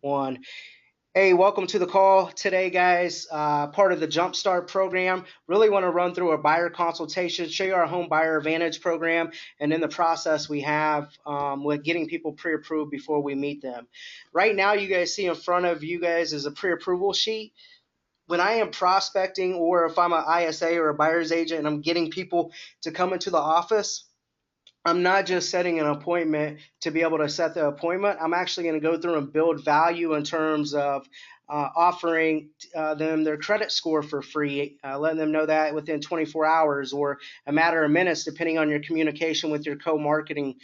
one. Hey, welcome to the call today, guys. Part of the Jumpstart program. Really want to run through a buyer consultation, show you our home buyer advantage program, and in the process we have with getting people pre-approved before we meet them. Right now, you guys see in front of you guys is a pre-approval sheet. When I am prospecting, or if I'm an ISA or a buyer's agent and I'm getting people to come into the office, I'm not just setting an appointment to be able to set the appointment. I'm actually going to go through and build value in terms of offering them their credit score for free, letting them know that within 24 hours or a matter of minutes, depending on your communication with your co-marketing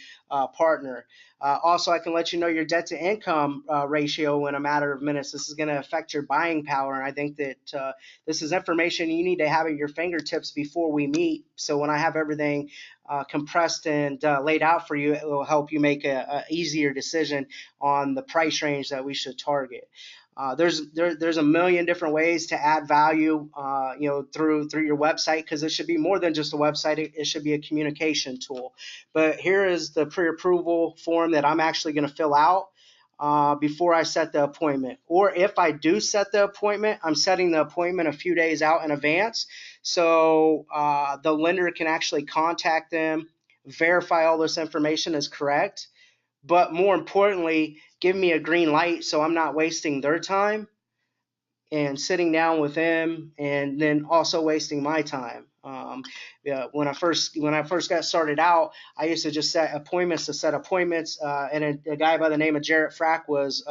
partner. Also, I can let you know your debt to income ratio in a matter of minutes. This is going to affect your buying power. And I think that this is information you need to have at your fingertips before we meet. So when I have everything compressed and laid out for you, it will help you make a easier decision on the price range that we should target. There's a million different ways to add value, through your website, because it should be more than just a website. It should be a communication tool. But here is the pre-approval form that I'm actually going to fill out before I set the appointment. Or if I do set the appointment, I'm setting the appointment a few days out in advance, so the lender can actually contact them, verify all this information is correct, but more importantly, give me a green light so I'm not wasting their time and sitting down with them, and then also wasting my time. Yeah, when I first got started out, I used to just set appointments to set appointments, and a guy by the name of Jarrett Frack was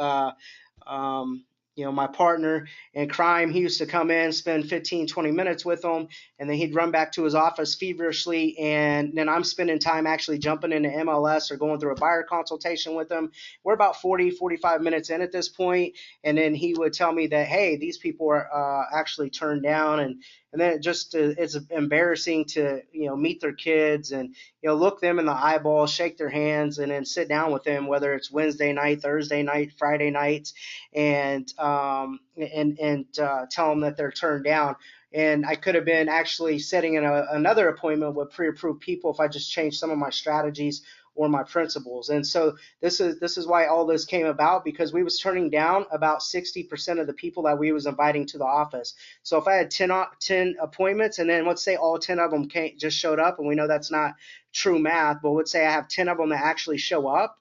my partner in crime. He used to come in, spend 15, 20 minutes with them, and then he'd run back to his office feverishly. And then I'm spending time actually jumping into MLS or going through a buyer consultation with him. We're about 40, 45 minutes in at this point. And then he would tell me that, hey, these people are actually turned down. And then it's embarrassing to, meet their kids and, look them in the eyeball, shake their hands, and then sit down with them, whether it's Wednesday night, Thursday night, Friday nights, and tell them that they're turned down. And I could have been actually setting another appointment with pre-approved people if I just changed some of my strategies or my principles. And so this is why all this came about, because we was turning down about 60% of the people that we was inviting to the office. So if I had 10 appointments, and then let's say all 10 of them just showed up, and we know that's not true math, but let's say I have 10 of them that actually show up,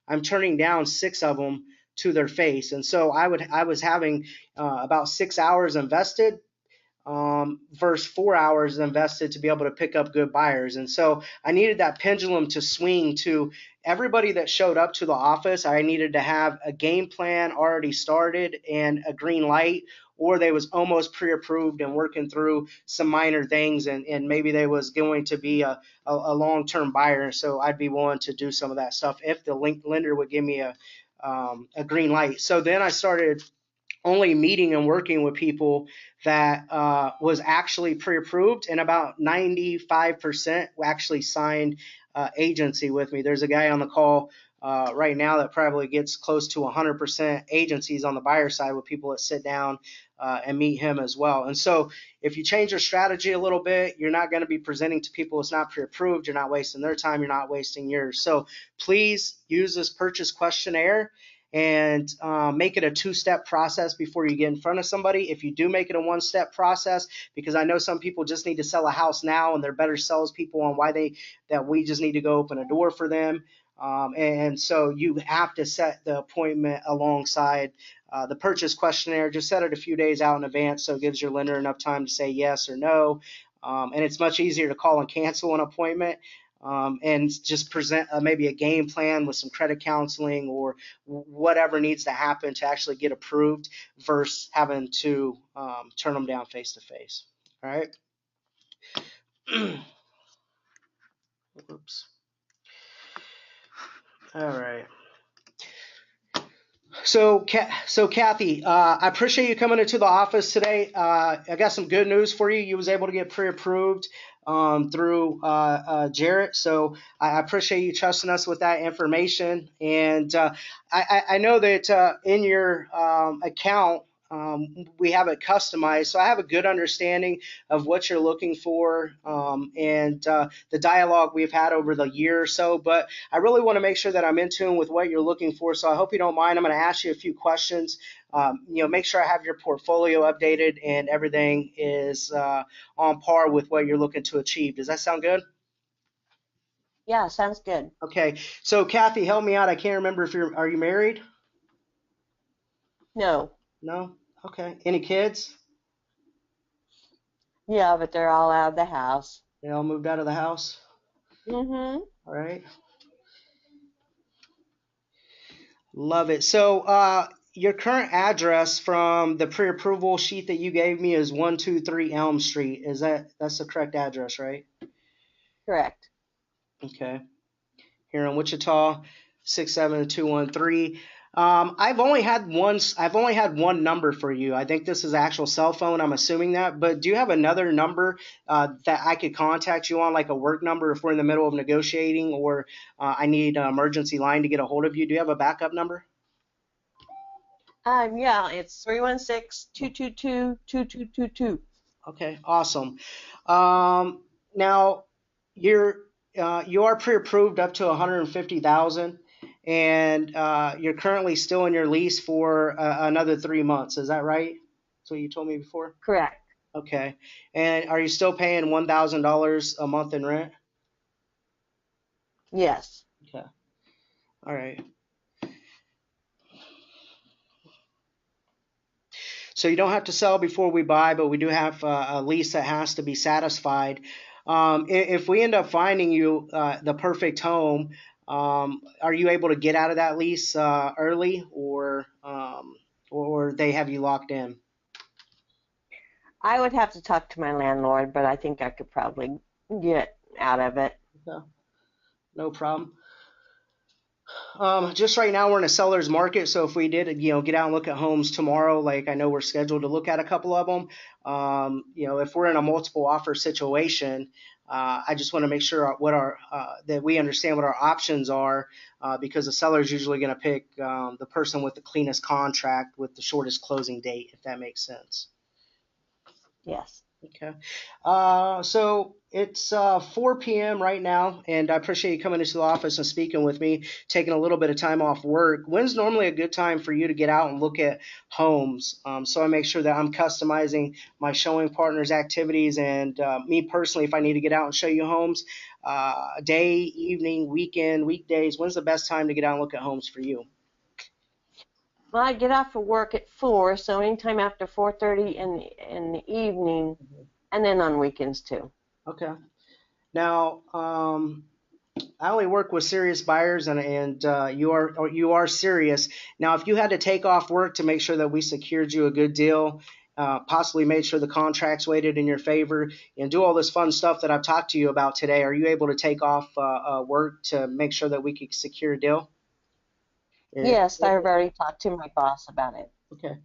I'm turning down 6 of them to their face. And so I was having about 6 hours invested versus 4 hours invested to be able to pick up good buyers. And so I needed that pendulum to swing to everybody that showed up to the office. I needed to have a game plan already started and a green light, or they was almost pre-approved and working through some minor things, and maybe they was going to be a long-term buyer. So I'd be willing to do some of that stuff if the lender would give me a green light. So then I started only meeting and working with people that was actually pre-approved, and about 95% actually signed agency with me. There's a guy on the call right now that probably gets close to 100% agencies on the buyer side, with people that sit down and meet him as well. And so if you change your strategy a little bit, you're not going to be presenting to people that's not pre-approved. You're not wasting their time. You're not wasting yours. So please use this purchase questionnaire and make it a 2-step process before you get in front of somebody. If you do make it a 1-step process, because I know some people just need to sell a house now, and they're better salespeople on that we just need to go open a door for them. And so you have to set the appointment alongside the purchase questionnaire. Just set it a few days out in advance, so it gives your lender enough time to say yes or no. And it's much easier to call and cancel an appointment, and just present maybe a game plan with some credit counseling or whatever needs to happen to actually get approved, versus having to turn them down face to face. All right. Oops. All right. So Kathy, I appreciate you coming into the office today. I got some good news for you. You was able to get pre-approved through Jarrett. So I appreciate you trusting us with that information. And I know that in your account, we have it customized, so I have a good understanding of what you're looking for, and the dialogue we've had over the year or so. But I really want to make sure that I'm in tune with what you're looking for. So I hope you don't mind. I'm going to ask you a few questions. Make sure I have your portfolio updated and everything is on par with what you're looking to achieve. Does that sound good? Yeah, sounds good. Okay. So Kathy, help me out. I can't remember if are you married? No. No? Okay. Any kids? Yeah, but they're all out of the house. They all moved out of the house? Mm-hmm. All right. Love it. So, your current address from the pre-approval sheet that you gave me is 123 Elm Street. That's the correct address, right? Correct. Okay. Here in Wichita, 67213. I've only had one number for you. I think this is an actual cell phone. I'm assuming that. But do you have another number that I could contact you on, like a work number, if we're in the middle of negotiating, or I need an emergency line to get a hold of you? Do you have a backup number? Yeah, it's 316-222-2222. Okay, awesome. Um, Now you're you are pre-approved up to 150,000, and you're currently still in your lease for another 3 months. Is that right? That's what you told me before. Correct. Okay. And are you still paying $1,000 a month in rent? Yes. Okay. All right. So you don't have to sell before we buy, but we do have a lease that has to be satisfied. If we end up finding you the perfect home, are you able to get out of that lease early, or they have you locked in? I would have to talk to my landlord, but I think I could probably get out of it. Okay, no problem. Just right now we're in a seller's market, so if we did, get out and look at homes tomorrow, like I know we're scheduled to look at a couple of them. If we're in a multiple offer situation, I just want to make sure that we understand what our options are, because the seller is usually going to pick the person with the cleanest contract with the shortest closing date, if that makes sense. Yes. Okay. So it's 4 p.m. right now, and I appreciate you coming into the office and speaking with me, taking a little bit of time off work. When's normally a good time for you to get out and look at homes? So I make sure that I'm customizing my showing partners' activities, and me personally, if I need to get out and show you homes, day, evening, weekend, weekdays, when's the best time to get out and look at homes for you? Well, I get off of work at 4, so anytime after 4:30 in the evening, and then on weekends too. Okay. Now, I only work with serious buyers, and you are serious. Now, if you had to take off work to make sure that we secured you a good deal, possibly made sure the contracts weighted in your favor, and do all this fun stuff that I've talked to you about today, are you able to take off work to make sure that we could secure a deal? If, Yes, I've already talked to my boss about it. okay.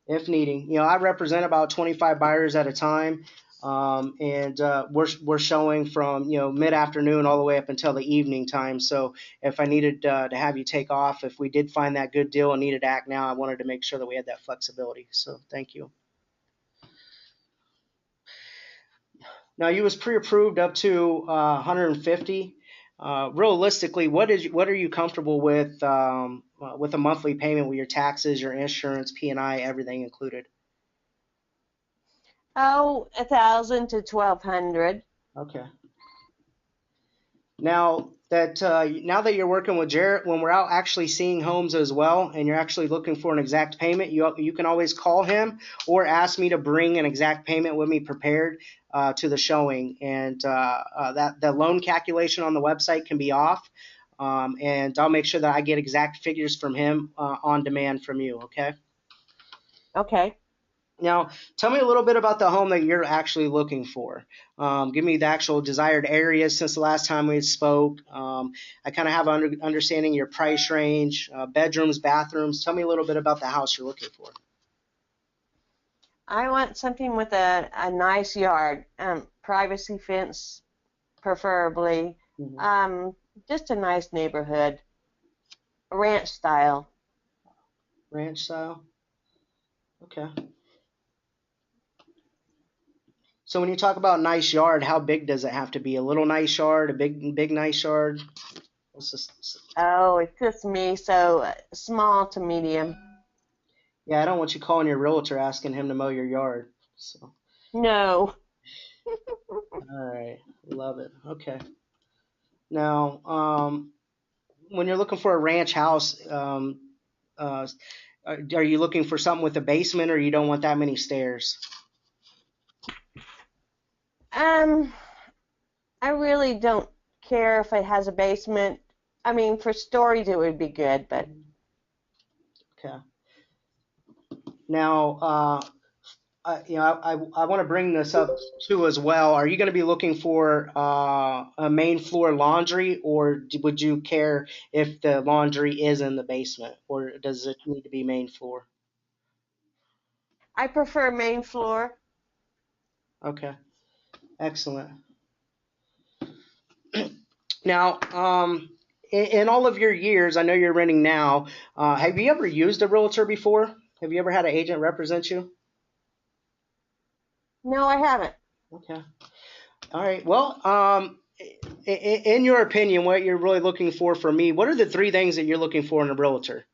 If needing. I represent about 25 buyers at a time, and we're showing from mid afternoon all the way up until the evening time. So if I needed to have you take off, if we did find that good deal and needed to act now, I wanted to make sure that we had that flexibility. So thank you. Now you was pre-approved up to 150. Realistically, what are you comfortable with a monthly payment with your taxes, your insurance, P&I, everything included? Oh, 1,000 to 1,200. Okay. Now that you're working with Jarrett, when we're out actually seeing homes as well, and you're actually looking for an exact payment, you can always call him or ask me to bring an exact payment with me prepared to the showing, and that the loan calculation on the website can be off, and I'll make sure that I get exact figures from him on demand from you. Okay. Okay. Now, tell me a little bit about the home that you're actually looking for. Give me the actual desired areas since the last time we spoke. I kind of have understanding your price range, bedrooms, bathrooms. Tell me a little bit about the house you're looking for. I want something with a nice yard, privacy fence preferably, Mhm. um, just a nice neighborhood, ranch style. Ranch style. Okay. So when you talk about nice yard, how big does it have to be? A little nice yard, a big nice yard? What's this? Oh, it's just me, so small to medium. Yeah, I don't want you calling your realtor asking him to mow your yard. So, No. all right, love it. Okay. Now, when you're looking for a ranch house, uh, are you looking for something with a basement, or you don't want that many stairs? Um, I really don't care if it has a basement. I mean, for stories it would be good, but Okay. Now, I want to bring this up too as well. Are you going to be looking for a main floor laundry, or would you care if the laundry is in the basement, or does it need to be main floor? I prefer main floor. Okay, excellent. Now, in all of your years, I know you're renting now. Have you ever used a realtor before? Have you ever had an agent represent you? No, I haven't. Okay. All right. Well, in your opinion, what you're really looking for me, what are the three things that you're looking for in a realtor?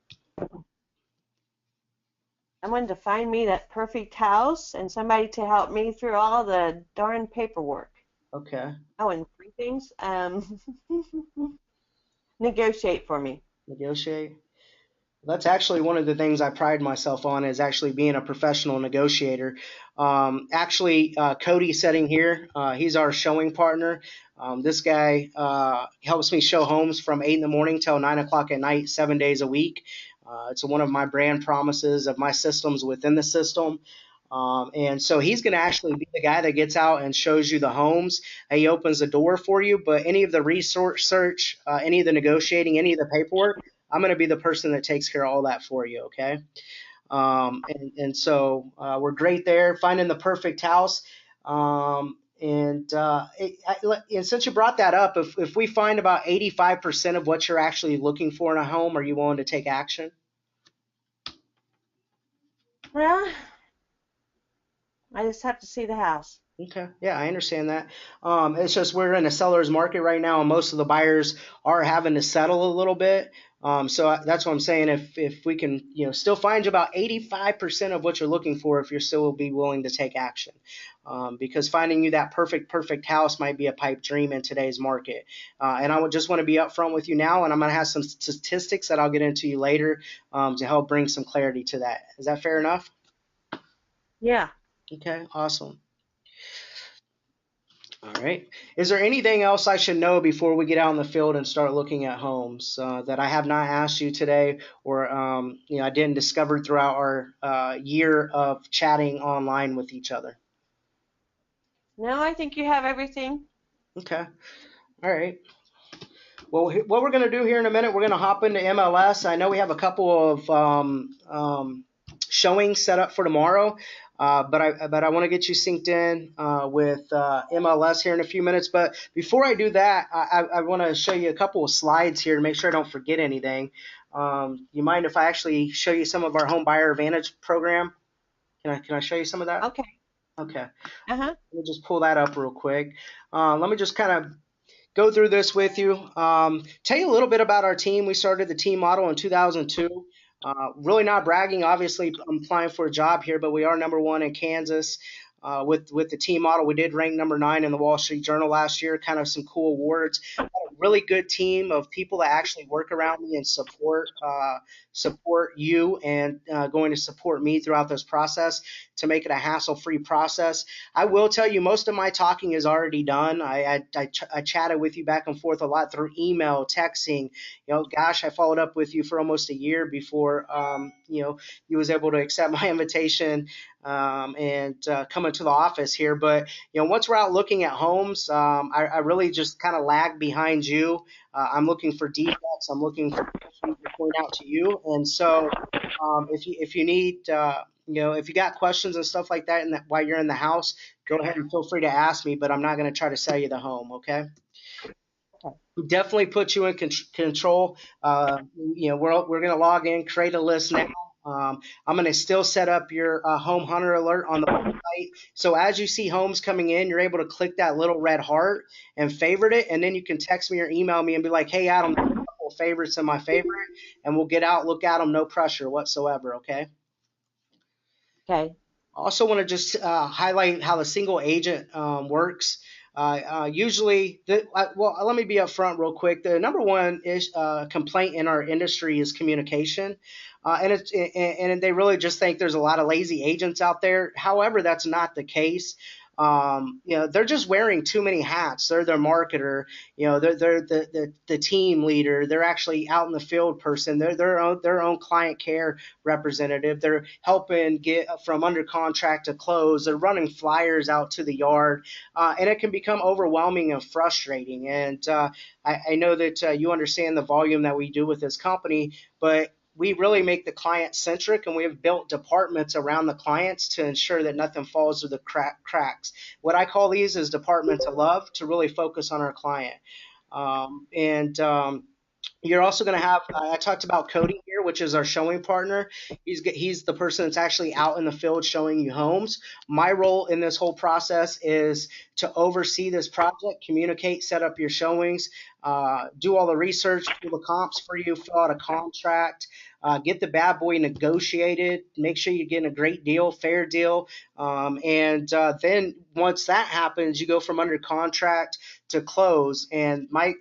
I wanted to find me that perfect house and somebody to help me through all the darn paperwork. Okay. Oh, and three things. Negotiate for me. Negotiate. That's actually one of the things I pride myself on is actually being a professional negotiator. Cody sitting here, he's our showing partner. This guy helps me show homes from 8 in the morning till 9 o'clock at night, 7 days a week. It's one of my brand promises of my systems within the system. And so he's going to actually be the guy that gets out and shows you the homes. He opens the door for you, but any of the research, any of the negotiating, any of the paperwork, I'm going to be the person that takes care of all that for you. Okay. We're great there, finding the perfect house. And since you brought that up, if we find about 85% of what you're actually looking for in a home, are you willing to take action? Well, I just have to see the house. Okay. Yeah, I understand that. It's just we're in a seller's market right now, and most of the buyers are having to settle a little bit. That's what I'm saying. If we can, still find you about 85% of what you're looking for, if you're still be willing to take action, because finding you that perfect house might be a pipe dream in today's market. And I would just want to be upfront with you now, and I'm going to have some statistics that I'll get into you later to help bring some clarity to that. Is that fair enough? Yeah. Okay. Awesome. All right. Is there anything else I should know before we get out in the field and start looking at homes that I have not asked you today, or I didn't discover throughout our year of chatting online with each other? No, I think you have everything. Okay. All right. Well, what we're going to do here in a minute, we're going to hop into MLS. I know we have a couple of showings set up for tomorrow, but I want to get you synced in with MLS here in a few minutes. But before I do that, I want to show you a couple of slides here to make sure I don't forget anything. You mind if I actually show you some of our Home Buyer Advantage program? Can I show you some of that? Okay. Okay. Uh-huh. Let me just pull that up real quick. Let me just kind of go through this with you. Tell you a little bit about our team. We started the team model in 2002. Really not bragging. Obviously, I'm applying for a job here, but we are number one in Kansas. With the team model, we did rank number 9 in the Wall Street Journal last year. Kind of some cool awards. Got a really good team of people that actually work around me and support you and going to support me throughout this process to make it a hassle-free process. I will tell you, most of my talking is already done. I chatted with you back and forth a lot through email, texting. Gosh, I followed up with you for almost a year before, you was able to accept my invitation and come into the office here. But once we're out looking at homes, I really just kind of lag behind you. I'm looking for defects. I'm looking for issues to point out to you. And so, if you need if you got questions and stuff like that, and while you're in the house, go ahead and feel free to ask me. But I'm not going to try to sell you the home. Okay. Okay. Definitely put you in control. We're going to log in, create a list now. I'm going to still set up your home hunter alert on the website. So as you see homes coming in, you're able to click that little red heart and favorite it. And then you can text me or email me and be like, hey, Adam, there's a couple of favorites in my favorite. And we'll get out, look at them, no pressure whatsoever. Okay. Okay. I also want to just highlight how the single agent works. Usually, well, let me be upfront real quick. The number one complaint in our industry is communication, and they really just think there's a lot of lazy agents out there. However, that's not the case. They're just wearing too many hats. They're their marketer, they're the team leader. They're actually out in the field person. They're their own client care representative. They're helping get from under contract to close. They're running flyers out to the yard, and it can become overwhelming and frustrating. And I know that you understand the volume that we do with this company, but we really make the client centric, and we have built departments around the clients to ensure that nothing falls through the cracks. What I call these is departments of love to really focus on our client. You're also going to have, I talked about Cody here, which is our showing partner. He's the person that's actually out in the field showing you homes. My role in this whole process is to oversee this project, communicate, set up your showings, do all the research, do the comps for you, fill out a contract, get the bad boy negotiated, make sure you're getting a great deal, fair deal. Then once that happens, you go from under contract to close. And my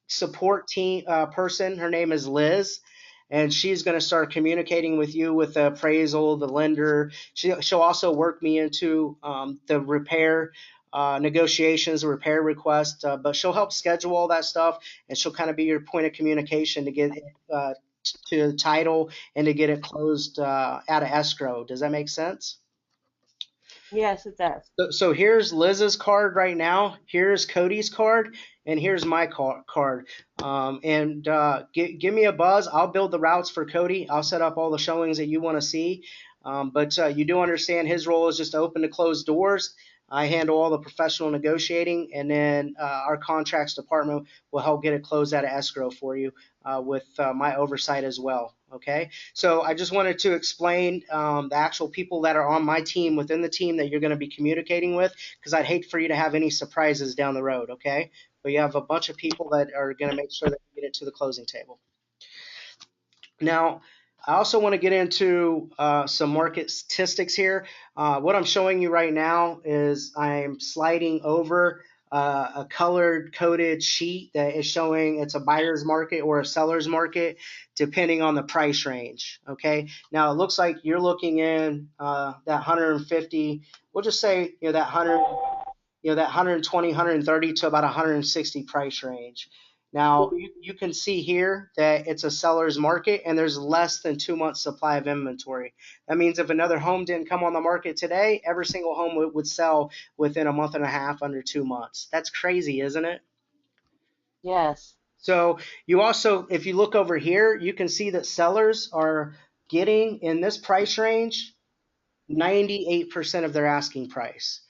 support team person, her name is Liz, and she's going to start communicating with you with the appraisal, the lender. She'll also work me into the repair negotiations, repair request, but she'll help schedule all that stuff, and she'll kind of be your point of communication to get to the title and to get it closed out of escrow. Does that make sense? Yes, it does. So here's Liz's card right now. Here's Cody's card, and here's my card. Give me a buzz. I'll build the routes for Cody. I'll set up all the showings that you want to see. But you do understand his role is just to open to close doors. I handle all the professional negotiating, and then our contracts department will help get it closed out of escrow for you with my oversight as well. Okay, so I just wanted to explain the actual people that are on my team within the team that you're going to be communicating with, because I'd hate for you to have any surprises down the road. Okay, but you have a bunch of people that are going to make sure that you get it to the closing table. Now, I also want to get into some market statistics here. What I'm showing you right now is I'm sliding over a colored coded sheet that is showing it's a buyer's market or a seller's market depending on the price range. Okay, now it looks like you're looking in that 150, we'll just say that 120, 130 to about 160 price range. Now, you can see here that it's a seller's market and there's less than 2 months supply of inventory. That means if another home didn't come on the market today, every single home would sell within a month and a half, under 2 months. That's crazy, isn't it? Yes. So you also, if you look over here, you can see that sellers are getting in this price range 98% of their asking price.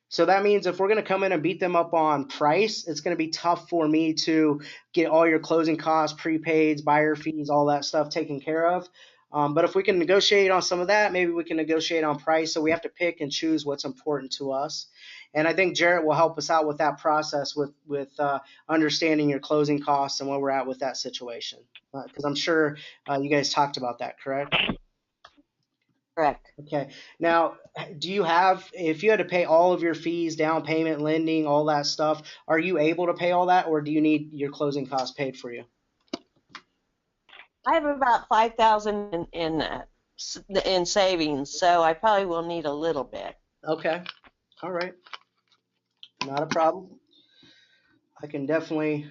So that means if we're going to come in and beat them up on price, it's going to be tough for me to get all your closing costs, prepaids, buyer fees, all that stuff taken care of. But if we can negotiate on some of that, maybe we can negotiate on price. So we have to pick and choose what's important to us. And I think Jarrett will help us out with that process with understanding your closing costs and where we're at with that situation. Because I'm sure you guys talked about that, correct? Correct. Okay. Now, do you have, if you had to pay all of your fees, down payment, lending, all that stuff, are you able to pay all that, or do you need your closing costs paid for you? I have about $5,000 in savings, so I probably will need a little bit. Okay. All right. Not a problem. I can definitely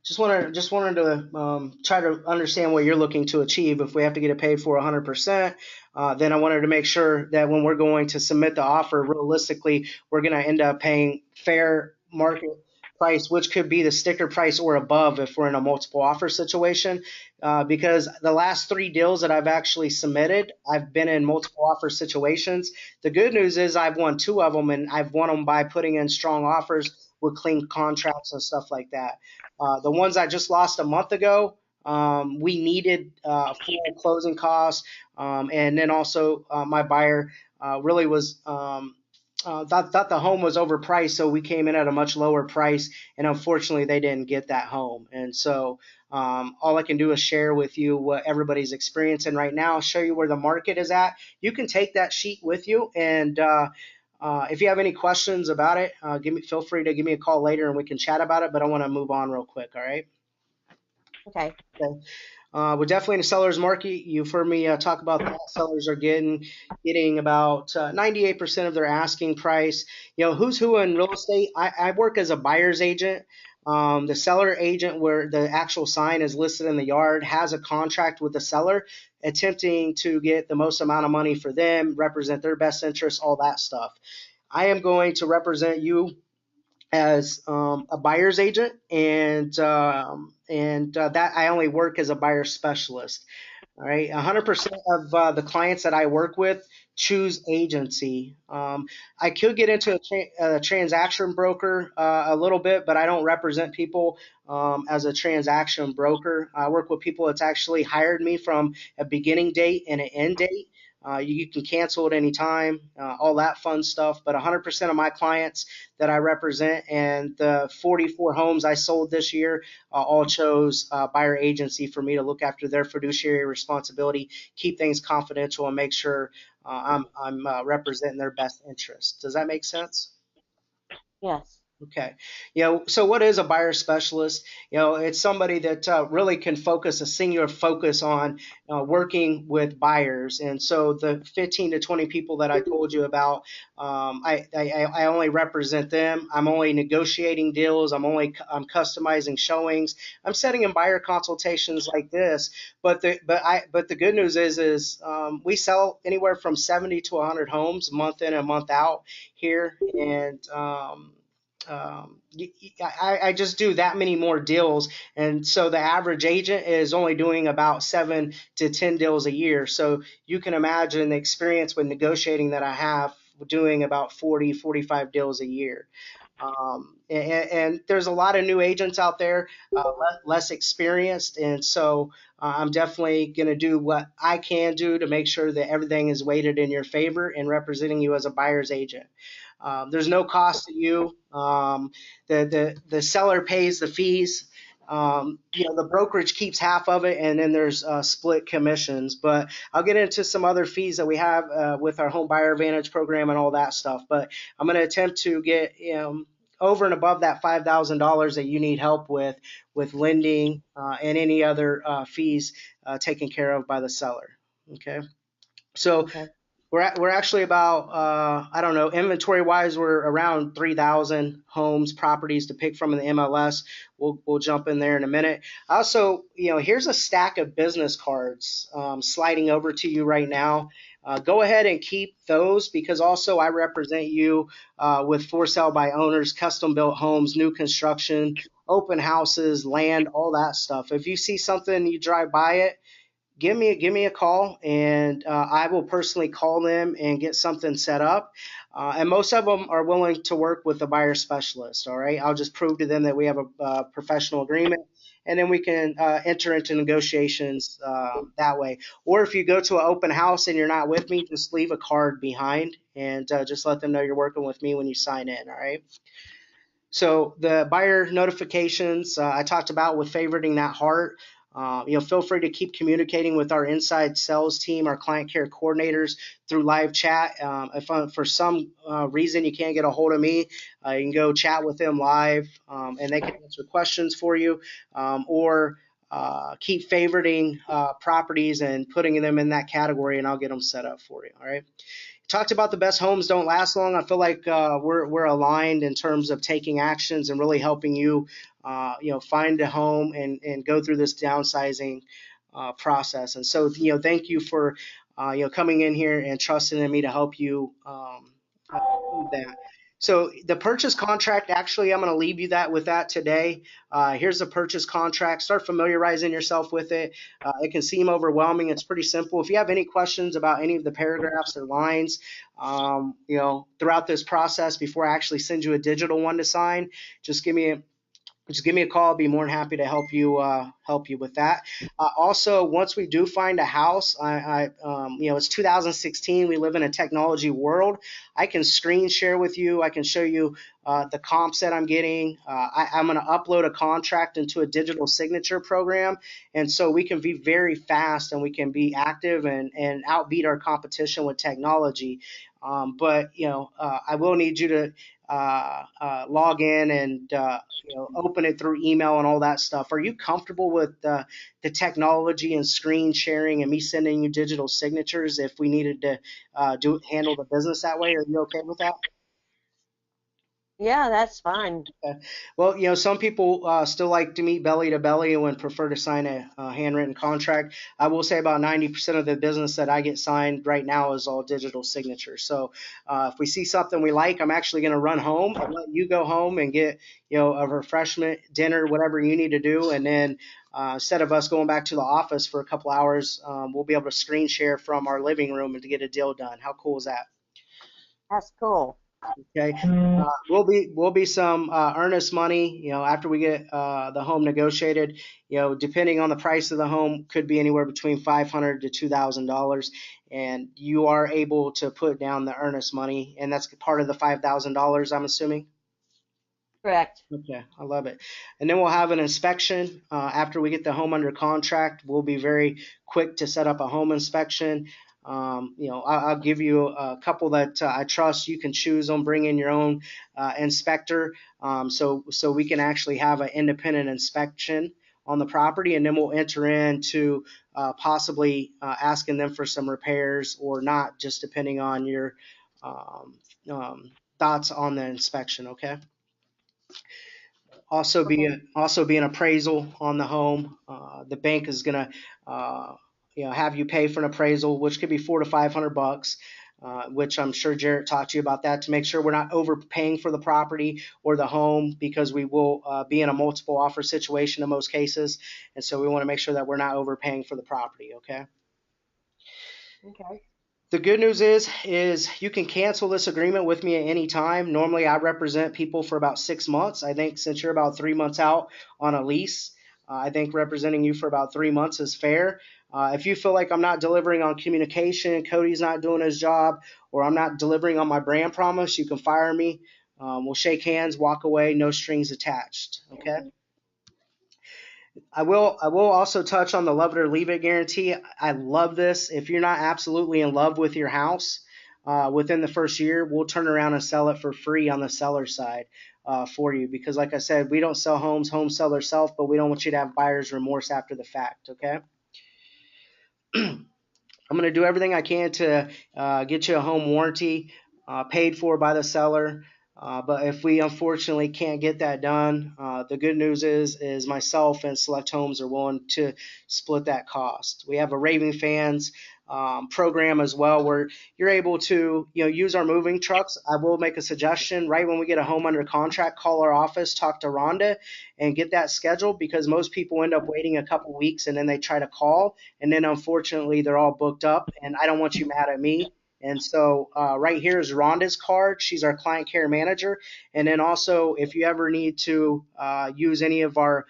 just wanted to try to understand what you're looking to achieve. If we have to get it paid for 100%, then I wanted to make sure that when we're going to submit the offer, realistically, we're going to end up paying fair market price, which could be the sticker price or above if we're in a multiple offer situation. Because the last 3 deals that I've actually submitted, I've been in multiple offer situations. The good news is I've won 2 of them, and I've won them by putting in strong offers with clean contracts and stuff like that. The ones I just lost a month ago, We needed full closing costs, and then also my buyer really was thought the home was overpriced, so we came in at a much lower price, and unfortunately they didn't get that home. And so all I can do is share with you what everybody's experiencing right now, show you where the market is at. You can take that sheet with you, and if you have any questions about it, feel free to give me a call later and we can chat about it. But I want to move on real quick. All right. Okay. Okay. We're definitely in a seller's market. You've heard me talk about that. Sellers are getting about 98% of their asking price. Who's who in real estate? I work as a buyer's agent. The seller agent, where the actual sign is listed in the yard, has a contract with the seller, attempting to get the most amount of money for them, represent their best interests, all that stuff. I am going to represent you as a buyer's agent, and that I only work as a buyer specialist. All right, 100% of the clients that I work with choose agency. I could get into a transaction broker a little bit, but I don't represent people as a transaction broker. I work with people that's actually hired me from a beginning date and an end date. You can cancel at any time, all that fun stuff. But 100% of my clients that I represent and the 44 homes I sold this year all chose buyer agency for me to look after their fiduciary responsibility, keep things confidential, and make sure I'm representing their best interests. Does that make sense? Yes. Okay. So what is a buyer specialist? It's somebody that really can focus a singular focus on working with buyers. And so the 15 to 20 people that I told you about, I only represent them. I'm only negotiating deals. I'm customizing showings. I'm setting in buyer consultations like this. But the good news is we sell anywhere from 70 to 100 homes month in and month out here, and I just do that many more deals, and so the average agent is only doing about 7 to 10 deals a year. So you can imagine the experience with negotiating that I have, doing about 40, 45 deals a year. And there's a lot of new agents out there, less experienced, and so I'm definitely going to do what I can do to make sure that everything is weighted in your favor and representing you as a buyer's agent. There's no cost to you. The seller pays the fees. The brokerage keeps half of it, and then there's split commissions. But I'll get into some other fees that we have with our Home Buyer Advantage program and all that stuff. But I'm going to attempt to get over and above that $5,000 that you need help with lending and any other fees taken care of by the seller. Okay. So Okay. we're actually about I don't know, inventory wise we're around 3,000 homes, properties to pick from in the MLS. We'll jump in there in a minute. Also, here's a stack of business cards sliding over to you right now. Go ahead and keep those, because also I represent you with for sale by owners, custom built homes, new construction, open houses, land, all that stuff. If you see something, you drive by it, give me a call, and I will personally call them and get something set up. And most of them are willing to work with a buyer specialist. All right, I'll just prove to them that we have a professional agreement, and then we can enter into negotiations that way. Or if you go to an open house and you're not with me, just leave a card behind and just let them know you're working with me when you sign in. All right. So the buyer notifications I talked about with favoriting that heart. Feel free to keep communicating with our inside sales team, our client care coordinators through live chat. If for some reason you can't get a hold of me, you can go chat with them live, and they can answer questions for you, or keep favoriting properties and putting them in that category, and I'll get them set up for you. All right. Talked about the best homes don't last long. I feel like we're aligned in terms of taking actions and really helping you, find a home and go through this downsizing process. And so, thank you for, coming in here and trusting in me to help you do that. So the purchase contract, actually, I'm going to leave you with that today. Here's the purchase contract. Start familiarizing yourself with it. It can seem overwhelming. It's pretty simple. If you have any questions about any of the paragraphs or lines, throughout this process before I actually send you a digital one to sign, just give me just give me a call. I'll be more than happy to help you with that. Also, once we do find a house, it's 2016. We live in a technology world. I can screen share with you. I can show you the comps that I'm getting. I'm going to upload a contract into a digital signature program, and so we can be very fast and we can be active and outbeat our competition with technology. But I will need you to log in and open it through email and all that stuff. Are you comfortable with the technology and screen sharing and me sending you digital signatures if we needed to handle the business that way? Are you okay with that? Yeah, that's fine. Okay. Well, some people still like to meet belly to belly and would prefer to sign a handwritten contract. I will say about 90% of the business that I get signed right now is all digital signature. So if we see something we like, I'm actually going to run home and let you go home and get, a refreshment, dinner, whatever you need to do. And then instead of us going back to the office for a couple hours, we'll be able to screen share from our living room and to get a deal done. How cool is that? That's cool. Okay, will be some earnest money, after we get the home negotiated. Depending on the price of the home, could be anywhere between $500 to $2,000, and you are able to put down the earnest money, and that's part of the $5,000, I'm assuming. Correct. Okay, I love it. And then we'll have an inspection after we get the home under contract. We'll be very quick to set up a home inspection. I'll give you a couple that I trust. You can choose them. Bring in your own inspector, so we can actually have an independent inspection on the property, and then we'll enter into possibly asking them for some repairs or not, just depending on your um, thoughts on the inspection. Okay. Also be an appraisal on the home. The bank is gonna have you pay for an appraisal, which could be $400 to $500, which I'm sure Jarrett talked to you about that, to make sure we're not overpaying for the property or the home, because we will be in a multiple offer situation in most cases, and so we want to make sure that we're not overpaying for the property. Okay. Okay. The good news is you can cancel this agreement with me at any time. Normally, I represent people for about 6 months. I think since you're about 3 months out on a lease, I think representing you for about 3 months is fair. If you feel like I'm not delivering on communication, Cody's not doing his job, or I'm not delivering on my brand promise, you can fire me. We'll shake hands, walk away, no strings attached. Okay. I will also touch on the love it or leave it guarantee. I love this. If you're not absolutely in love with your house within the first year, we'll turn around and sell it for free on the seller side for you. Because, like I said, we don't sell homes; homes sell themselves, but we don't want you to have buyer's remorse after the fact. Okay. I'm going to do everything I can to get you a home warranty paid for by the seller. But if we unfortunately can't get that done, the good news is myself and Select Homes are willing to split that cost. We have a Raving Fans program as well, where you're able to use our moving trucks. I will make a suggestion: right when we get a home under contract, call our office, talk to Rhonda, and get that scheduled, because most people end up waiting a couple weeks and then they try to call, and then unfortunately they're all booked up, and I don't want you mad at me. And so right here is Rhonda's card. She's our client care manager. And then also, if you ever need to use any of our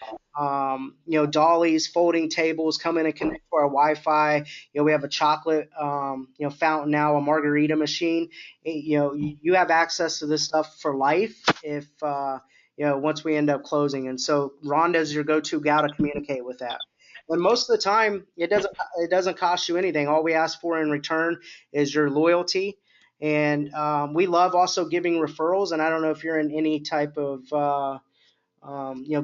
dollies, folding tables, come in and connect to our Wi-Fi. We have a chocolate fountain now, a margarita machine. You have access to this stuff for life if once we end up closing. And so Rhonda is your go-to gal to communicate with that. And most of the time, it doesn't cost you anything. All we ask for in return is your loyalty. And we love also giving referrals. And I don't know if you're in any type of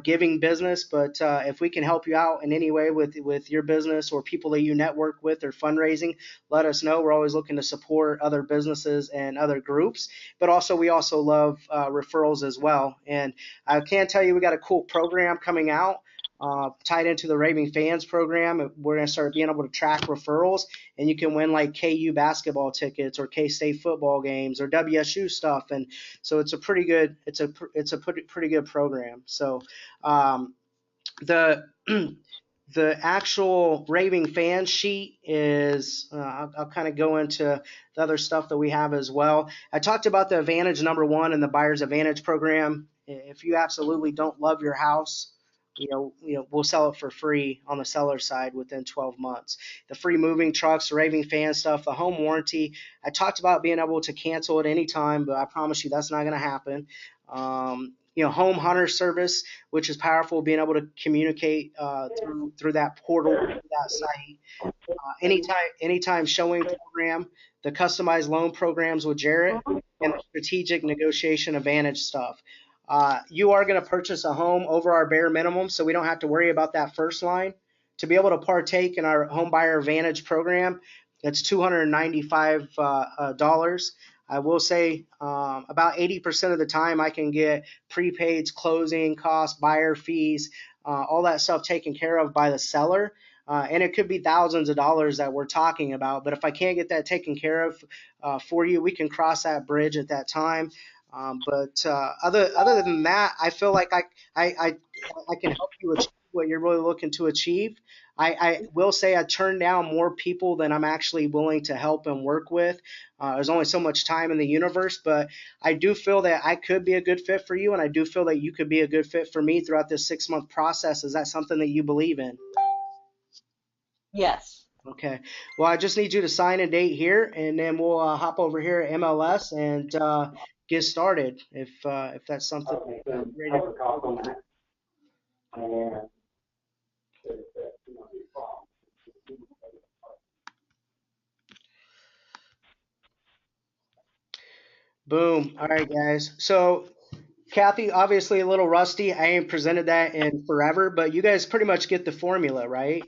giving business, but if we can help you out in any way with your business or people that you network with or fundraising, let us know. We're always looking to support other businesses and other groups, but also we also love referrals as well. And I can tell you we got a cool program coming out tied into the Raving Fans program. We're going to start being able to track referrals, and you can win like KU basketball tickets or K-State football games or WSU stuff. And so it's a pretty good pretty good program. So the the actual Raving Fan sheet is I'll kind of go into the other stuff that we have as well. I talked about the Advantage #1 and the Buyer's Advantage program. If you absolutely don't love your house, we'll sell it for free on the seller side within 12 months. The free moving trucks, the raving fan stuff, the home warranty. I talked about being able to cancel at any time, but I promise you that's not going to happen. Home hunter service, which is powerful, being able to communicate through that portal, through that site. Anytime showing program, the customized loan programs with Jarrett, and the strategic negotiation advantage stuff. You are going to purchase a home over our bare minimum, so we don't have to worry about that first line. To be able to partake in our home buyer advantage program, it's $295. I will say about 80% of the time I can get prepaids, closing costs, buyer fees, all that stuff taken care of by the seller. And it could be thousands of dollars that we're talking about. But if I can't get that taken care of for you, we can cross that bridge at that time. But other than that, I feel like I can help you achieve what you're really looking to achieve. I will say I turn down more people than I'm actually willing to help and work with. There's only so much time in the universe, but I do feel that I could be a good fit for you, and I do feel that you could be a good fit for me throughout this 6-month process. Is that something that you believe in? Yes. Okay. Well, I just need you to sign a date here, and then we'll hop over here at MLS and get started. If that's something you're ready to do. Boom. All right, guys. So Kathy, obviously a little rusty. I ain't presented that in forever, but you guys pretty much get the formula, right?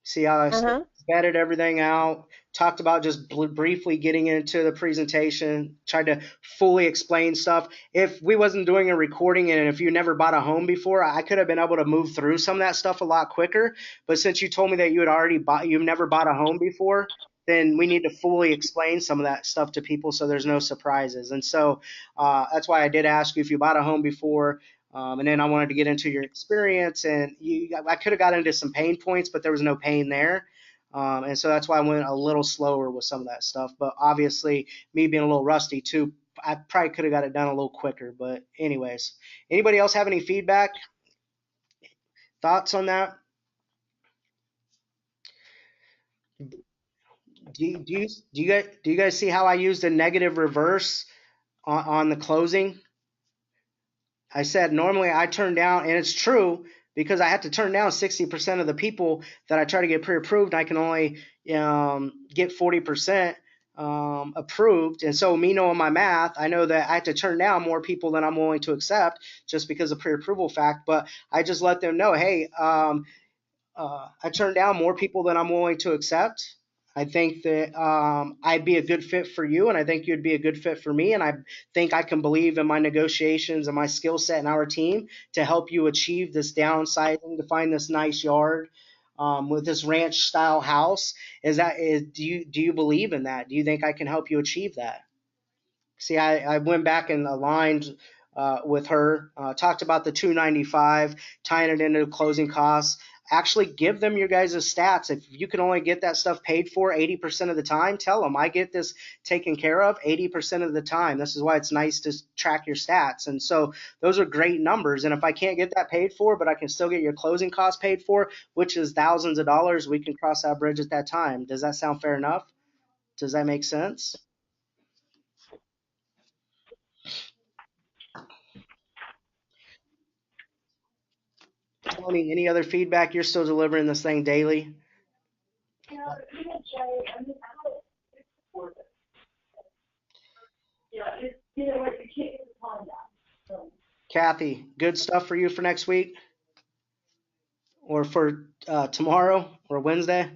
See how I Uh-huh. vetted everything out, talked about just briefly getting into the presentation, tried to fully explain stuff. If we wasn't doing a recording and if you never bought a home before, I could have been able to move through some of that stuff a lot quicker. But since you told me that you've never bought a home before, then we need to fully explain some of that stuff to people so there's no surprises. And so that's why I did ask you if you bought a home before. And then I wanted to get into your experience, and I could have got into some pain points, but there was no pain there. And so that's why I went a little slower with some of that stuff. But obviously, me being a little rusty too, I probably could have got it done a little quicker. But anyways, anybody else have any feedback, thoughts on that? Do you guys see how I used a negative reverse on the closing? I said normally I turn down, and it's true because I have to turn down 60% of the people that I try to get pre-approved. I can only get 40% approved. And so me knowing my math, I know that I have to turn down more people than I'm willing to accept just because of pre-approval fact. But I just let them know, hey, I turn down more people than I'm willing to accept. I think that I'd be a good fit for you, and I think you'd be a good fit for me. And I think I can believe in my negotiations and my skill set and our team to help you achieve this downsizing, to find this nice yard with this ranch style house. Do you believe in that? Do you think I can help you achieve that? See, I went back and aligned with her, talked about the 295, tying it into closing costs. Actually, give them your guys' stats. If you can only get that stuff paid for 80% of the time, tell them I get this taken care of 80% of the time. This is why it's nice to track your stats. And so those are great numbers. And if I can't get that paid for, but I can still get your closing costs paid for, which is thousands of dollars, we can cross that bridge at that time. Does that sound fair enough? Does that make sense? Tony, any other feedback? You're still delivering this thing daily. Kathy, good stuff for you for next week or for tomorrow or Wednesday?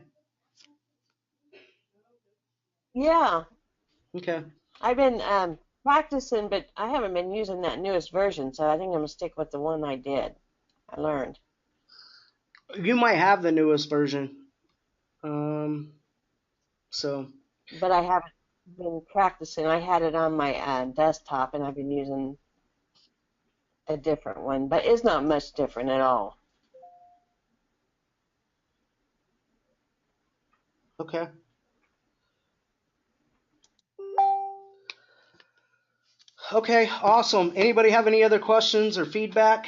Yeah. Okay. I've been practicing, but I haven't been using that newest version, so I think I'm gonna stick with the one I learned. You might have the newest version. Um, so, But I haven't been practicing. I had it on my desktop, and I've been using a different one, but it's not much different at all. okay. Okay, awesome. Anybody have any other questions or feedback?